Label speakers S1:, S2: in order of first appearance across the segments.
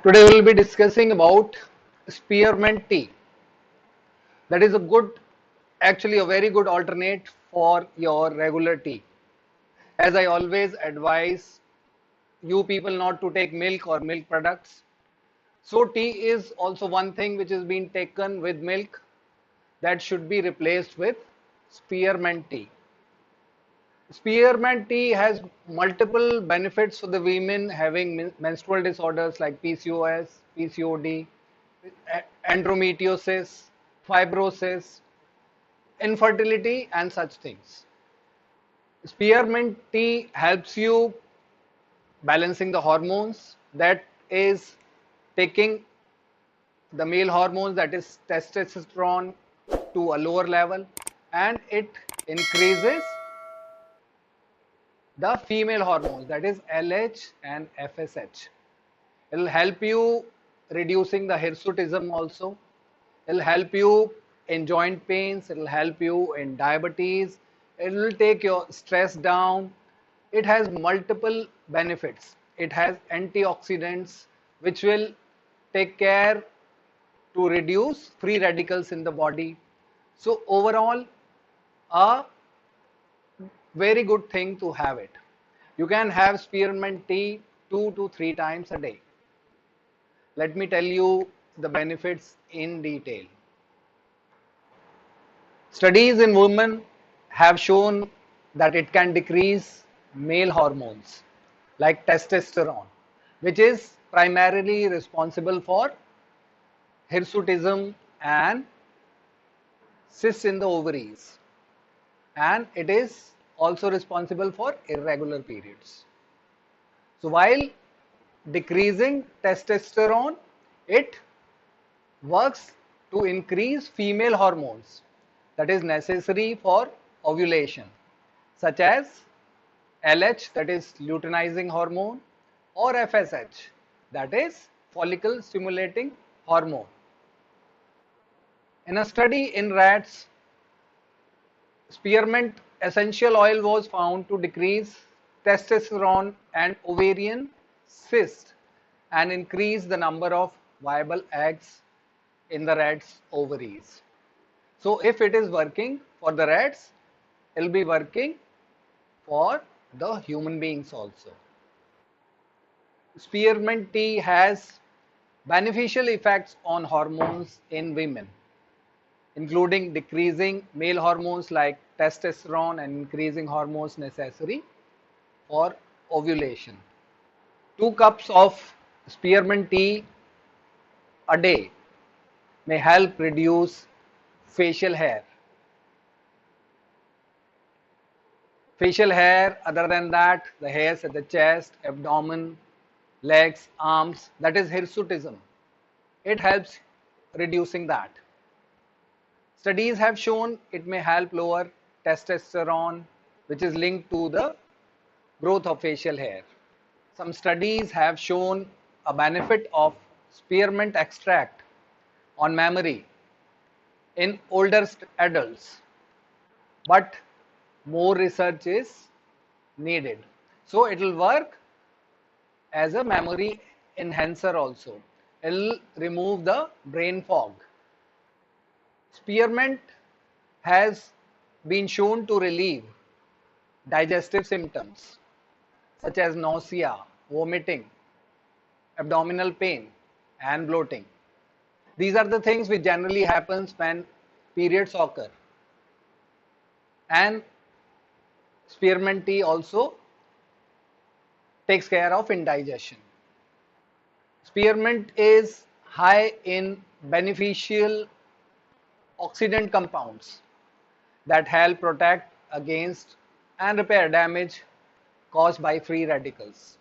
S1: Today we will be discussing about spearmint tea. That is a good, actually a very good alternate for your regular tea. As I always advise you people not to take milk or milk products. So tea is also one thing which is being taken with milk that should be replaced with spearmint tea. Spearmint tea has multiple benefits for the women having menstrual disorders like PCOS, PCOD, endometriosis, fibrosis, infertility, and such things. Spearmint tea helps you balancing the hormones, that is taking the male hormones, that is testosterone, to a lower level, and it increases the female hormones, that is LH and FSH. It will help you reducing the hirsutism also. It will help you in joint pains. It will help you in diabetes. It will take your stress down. It has multiple benefits. It has antioxidants which will take care to reduce free radicals in the body. So overall, a very good thing to have it. You can have spearmint tea 2 to 3 times a day. Let me tell you the benefits in detail. Studies in women have shown that it can decrease male hormones like testosterone, which is primarily responsible for hirsutism and cysts in the ovaries, and it is also responsible for irregular periods. So while decreasing testosterone, it works to increase female hormones that is necessary for ovulation, such as LH, that is luteinizing hormone, or FSH, that is follicle stimulating hormone. In a study in rats, spearmint essential oil was found to decrease testosterone and ovarian cyst and increase the number of viable eggs in the rat's ovaries. So if it is working for the rats, it will be working for the human beings also. Spearmint tea has beneficial effects on hormones in women, including decreasing male hormones like testosterone and increasing hormones necessary for ovulation. 2 cups of spearmint tea a day may help reduce facial hair. Facial hair, other than that, the hairs at the chest, abdomen, legs, arms, that is hirsutism. It helps reducing that. Studies have shown it may help lower testosterone, which is linked to the growth of facial hair. Some studies have shown a benefit of spearmint extract on memory in older adults, but more research is needed. So it will work as a memory enhancer also. It will remove the brain fog. Spearmint has been shown to relieve digestive symptoms such as nausea, vomiting, abdominal pain, and bloating. These are the things which generally happens when periods occur. And spearmint tea also takes care of indigestion. Spearmint is high in beneficial oxidant compounds that help protect against and repair damage caused by free radicals.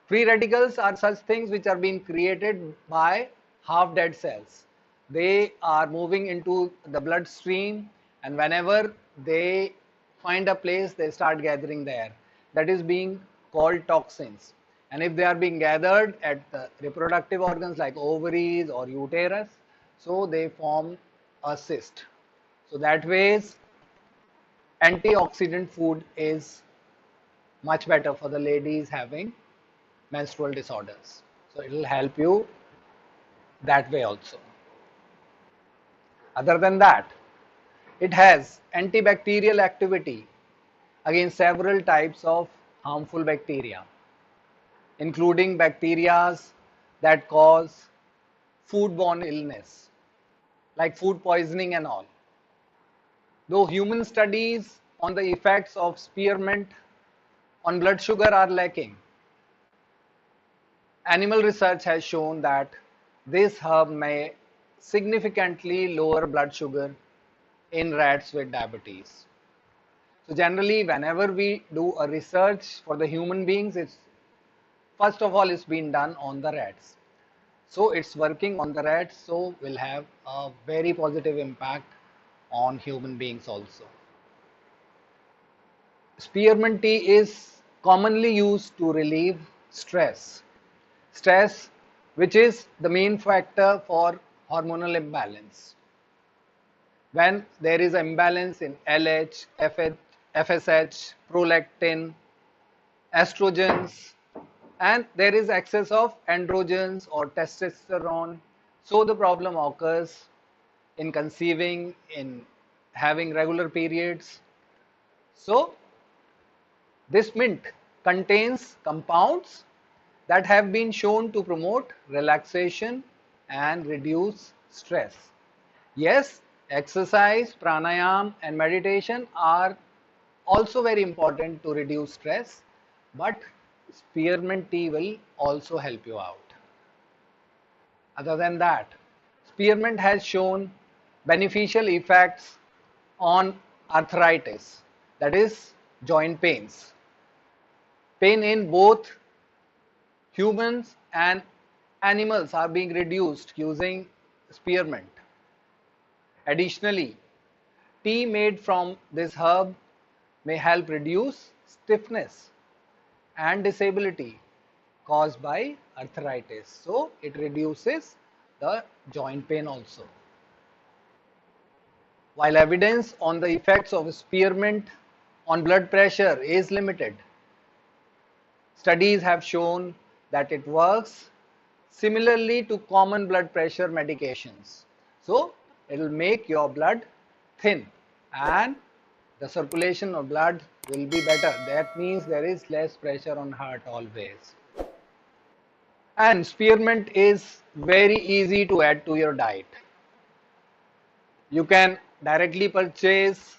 S1: Free radicals are such things which are being created by half dead cells. They are moving into the bloodstream, and whenever they find a place, they start gathering there. That is being called toxins. And if they are being gathered at the reproductive organs like ovaries or uterus, so they form a cyst. So that ways antioxidant food is much better for the ladies having menstrual disorders. So it will help you that way also. Other than that, it has antibacterial activity against several types of harmful bacteria, including bacteria that cause foodborne illness, like food poisoning and all. Though human studies on the effects of spearmint on blood sugar are lacking, animal research has shown that this herb may significantly lower blood sugar in rats with diabetes. So generally, whenever we do a research for the human beings, it's first of all it's been done on the rats. So it's working on the rats, so will have a very positive impact on human beings also. Spearmint tea is commonly used to relieve stress. Stress, which is the main factor for hormonal imbalance. When there is an imbalance in LH, FSH, prolactin, estrogens, and there is excess of androgens or testosterone, so the problem occurs in conceiving, in having regular periods. So this mint contains compounds that have been shown to promote relaxation and reduce stress. Yes, exercise, pranayam and meditation are also very important to reduce stress, but spearmint tea will also help you out. Other than that, spearmint has shown beneficial effects on arthritis, that is joint pains. Pain in both humans and animals are being reduced using spearmint. Additionally, tea made from this herb may help reduce stiffness and disability caused by arthritis. So it reduces the joint pain also. While evidence on the effects of spearmint on blood pressure is limited, studies have shown that it works similarly to common blood pressure medications. So it will make your blood thin and the circulation of blood will be better. That means there is less pressure on heart always. And spearmint is very easy to add to your diet. You can directly purchase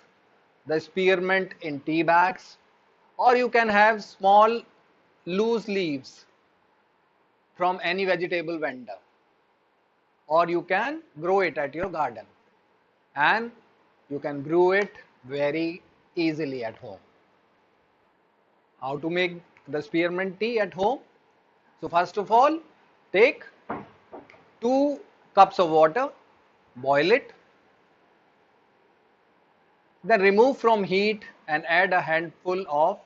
S1: the spearmint in tea bags, or you can have small loose leaves from any vegetable vendor, or you can grow it at your garden, and you can brew it very easily at home. How to make the spearmint tea at home? So first of all, take 2 cups of water, boil it, then remove from heat and add a handful of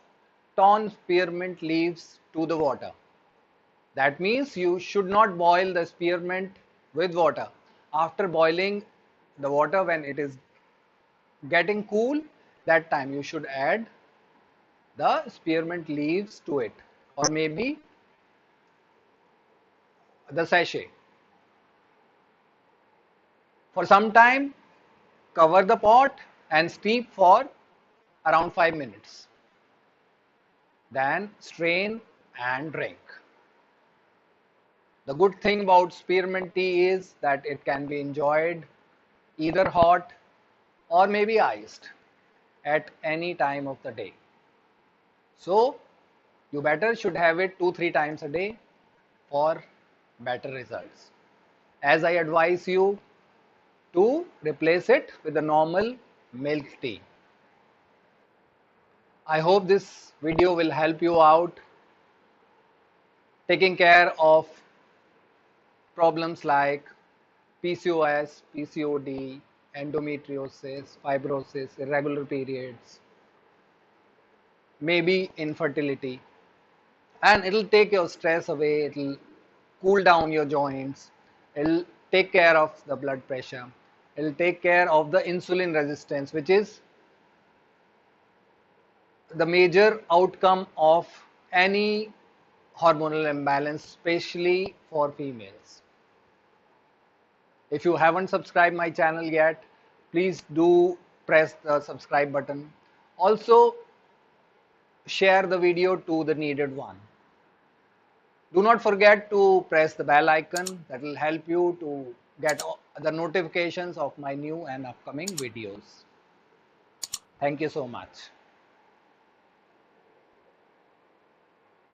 S1: torn spearmint leaves to the water. That means you should not boil the spearmint with water. After boiling the water, when it is getting cool, that time you should add the spearmint leaves to it, or maybe the sachet. For some time, cover the pot and steep for around 5 minutes. Then strain and drink. The good thing about spearmint tea is that it can be enjoyed either hot or maybe iced at any time of the day. So you better should have it 2-3 times a day for better results. As I advise you to replace it with the normal milk tea. I hope this video will help you out taking care of problems like PCOS, PCOD, endometriosis, fibrosis, irregular periods, maybe infertility, and it'll take your stress away, it'll cool down your joints, it'll take care of the blood pressure, it'll take care of the insulin resistance, which is the major outcome of any hormonal imbalance, especially for females. If you haven't subscribed my channel yet, please do press the subscribe button. Also, share the video to the needed one. Do not forget to press the bell icon. That will help you to get the notifications of my new and upcoming videos. Thank you so much.